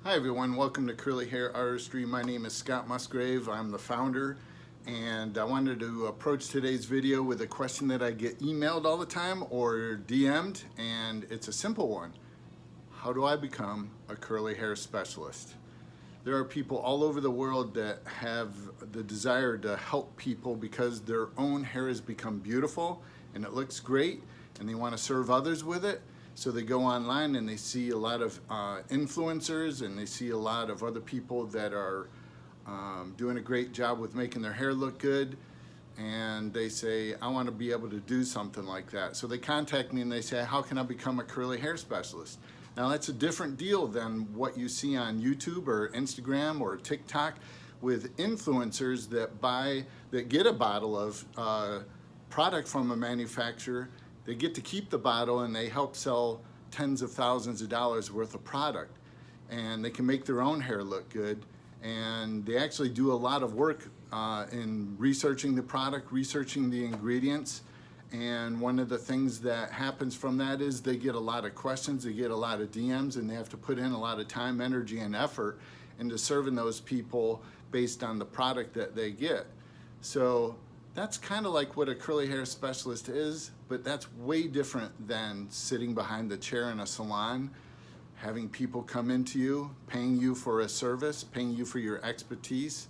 Hi everyone, welcome to Curly Hair Artistry. My name is Scott Musgrave. I'm the founder, and I wanted to approach today's video with a question that I get emailed all the time or DM'd, and it's a simple one. How do I become a curly hair specialist? There are people all over the world that have the desire to help people because their own hair has become beautiful and it looks great, and they want to serve others with it. So they go online and they see a lot of influencers, and they see a lot of other people that are doing a great job with making their hair look good, and they say, I want to be able to do something like that. So they contact me and they say, how can I become a curly hair specialist? Now that's a different deal than what you see on YouTube or Instagram or TikTok with influencers that get a bottle of product from a manufacturer. They get to keep the bottle and they help sell tens of thousands of dollars worth of product, and they can make their own hair look good, and they actually do a lot of work in researching the product, researching the ingredients. And one of the things that happens from that is they get a lot of questions, they get a lot of DMs, and they have to put in a lot of time, energy, and effort into serving those people based on the product that they get. So that's kind of like what a curly hair specialist is, but that's way different than sitting behind the chair in a salon, having people come into you, paying you for a service, paying you for your expertise.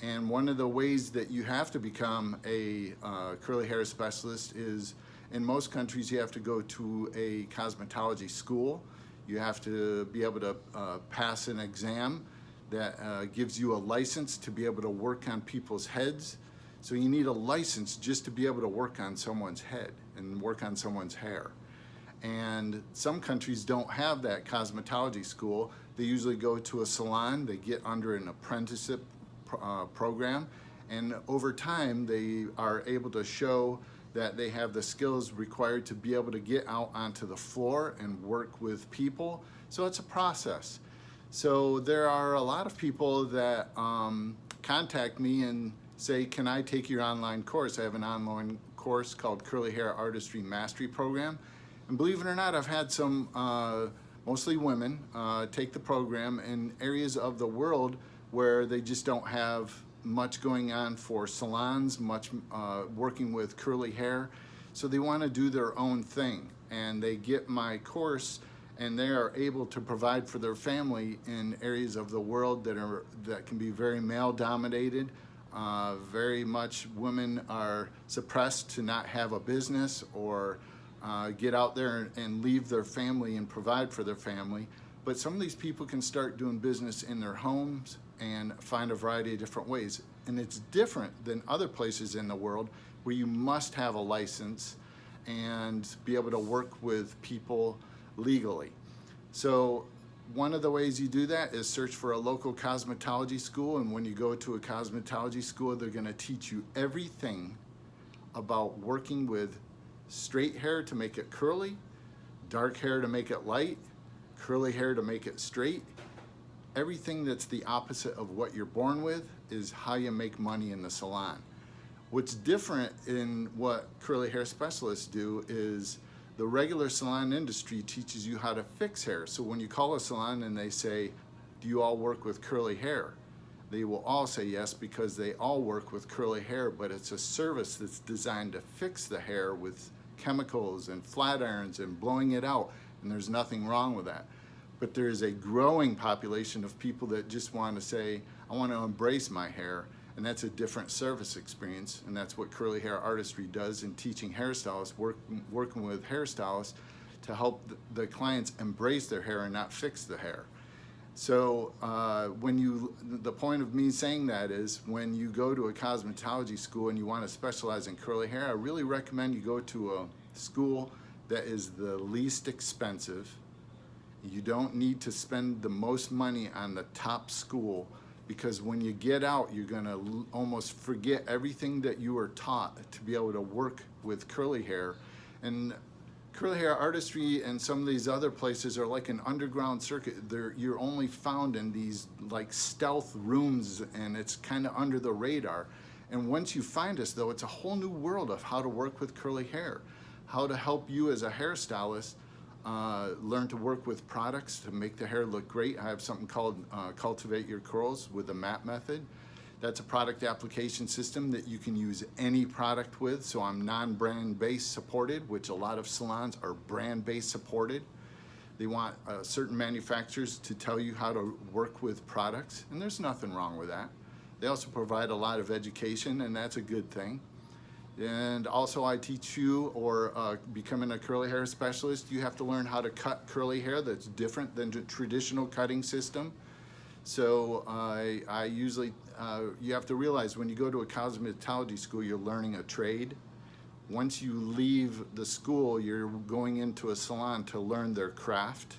And one of the ways that you have to become a curly hair specialist is, in most countries, you have to go to a cosmetology school. You have to be able to pass an exam that gives you a license to be able to work on people's heads. So you need a license just to be able to work on someone's head and work on someone's hair. And some countries don't have that cosmetology school. They usually go to a salon, they get under an apprenticeship program, and over time they are able to show that they have the skills required to be able to get out onto the floor and work with people. So it's a process. So there are a lot of people that contact me and say, can I take your online course? I have an online course called Curly Hair Artistry Mastery Program. And believe it or not, I've had some, mostly women, take the program in areas of the world where they just don't have much going on for salons, much working with curly hair. So they want to do their own thing. And they get my course and they are able to provide for their family in areas of the world that can be very male dominated. Very much women are suppressed to not have a business or get out there and leave their family and provide for their family. But some of these people can start doing business in their homes and find a variety of different ways. And it's different than other places in the world where you must have a license and be able to work with people legally. So one of the ways you do that is search for a local cosmetology school, and when you go to a cosmetology school, they're going to teach you everything about working with straight hair to make it curly, dark hair to make it light, curly hair to make it straight. Everything that's the opposite of what you're born with is how you make money in the salon. What's different in what curly hair specialists do is the regular salon industry teaches you how to fix hair. So when you call a salon and they say, do you all work with curly hair? They will all say yes, because they all work with curly hair, but it's a service that's designed to fix the hair with chemicals and flat irons and blowing it out, and there's nothing wrong with that. But there is a growing population of people that just want to say, I want to embrace my hair. And that's a different service experience, and that's what Curly Hair Artistry does in teaching hairstylists, working with hairstylists to help the clients embrace their hair and not fix the hair. So the point of me saying that is, when you go to a cosmetology school and you want to specialize in curly hair, I really recommend you go to a school that is the least expensive. You don't need to spend the most money on the top school, because when you get out, you're going to almost forget everything that you were taught to be able to work with curly hair. And Curly Hair Artistry and some of these other places are like an underground circuit. You're only found in these like stealth rooms, and it's kind of under the radar. And once you find us, though, it's a whole new world of how to work with curly hair, how to help you as a hairstylist learn to work with products to make the hair look great. I have something called Cultivate Your Curls with the MAP method. That's a product application system that you can use any product with. So I'm non-brand based supported, which a lot of salons are brand based supported. They want certain manufacturers to tell you how to work with products, and there's nothing wrong with that. They also provide a lot of education, and that's a good thing. And also I teach you, or becoming a curly hair specialist, you have to learn how to cut curly hair that's different than the traditional cutting system. So I usually, you have to realize when you go to a cosmetology school, you're learning a trade. Once you leave the school, you're going into a salon to learn their craft.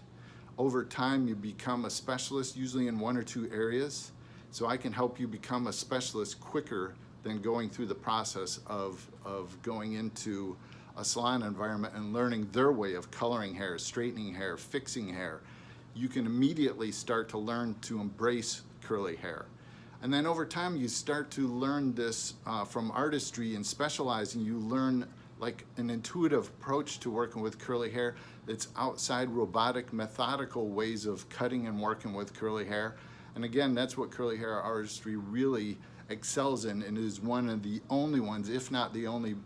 Over time, you become a specialist, usually in one or two areas. So I can help you become a specialist quicker than going through the process of going into a salon environment and learning their way of coloring hair, straightening hair, fixing hair. You can immediately start to learn to embrace curly hair. And then over time, you start to learn this from artistry and specializing. You learn like an intuitive approach to working with curly hair that's outside robotic, methodical ways of cutting and working with curly hair. And again, that's what curly hair artistry really excels in, and is one of the only ones, if not the only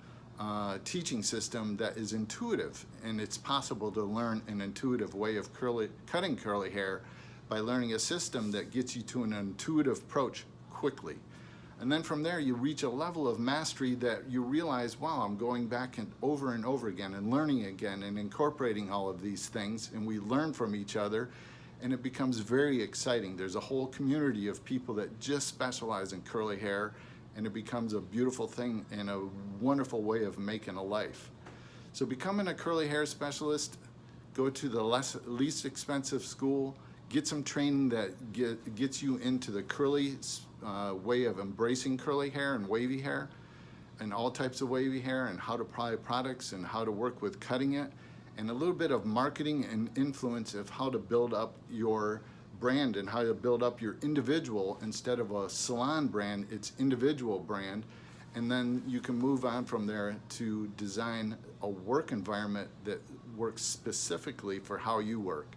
teaching system that is intuitive. And it's possible to learn an intuitive way of cutting curly hair by learning a system that gets you to an intuitive approach quickly. And then from there, you reach a level of mastery that you realize, wow, I'm going back and over again and learning again and incorporating all of these things, and we learn from each other, and it becomes very exciting. There's a whole community of people that just specialize in curly hair, and it becomes a beautiful thing and a wonderful way of making a life. So becoming a curly hair specialist, go to the least expensive school, get some training that gets you into the curly way of embracing curly hair and wavy hair and all types of wavy hair, and how to apply products and how to work with cutting it, and a little bit of marketing and influence of how to build up your brand and how to build up your individual. Instead of a salon brand, it's individual brand. And then you can move on from there to design a work environment that works specifically for how you work.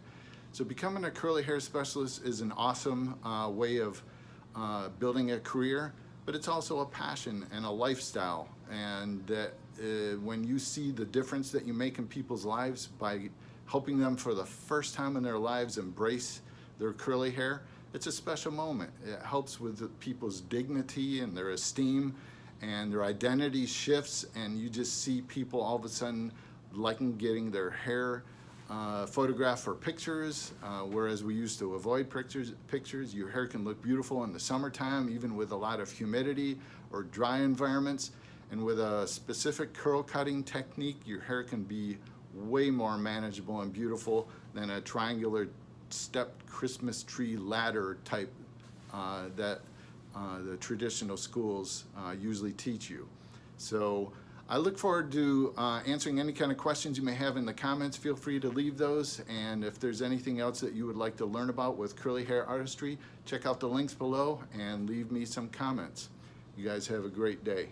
So becoming a curly hair specialist is an awesome way of building a career, but it's also a passion and a lifestyle. And that when you see the difference that you make in people's lives by helping them for the first time in their lives embrace their curly hair, it's a special moment. It helps with people's dignity and their esteem, and their identity shifts, and you just see people all of a sudden liking getting their hair photographed for pictures, whereas we used to avoid pictures. Your hair can look beautiful in the summertime, even with a lot of humidity or dry environments. And with a specific curl cutting technique, your hair can be way more manageable and beautiful than a triangular stepped Christmas tree ladder type that the traditional schools usually teach you. So I look forward to answering any kind of questions you may have in the comments. Feel free to leave those. And if there's anything else that you would like to learn about with curly hair artistry, check out the links below and leave me some comments. You guys have a great day.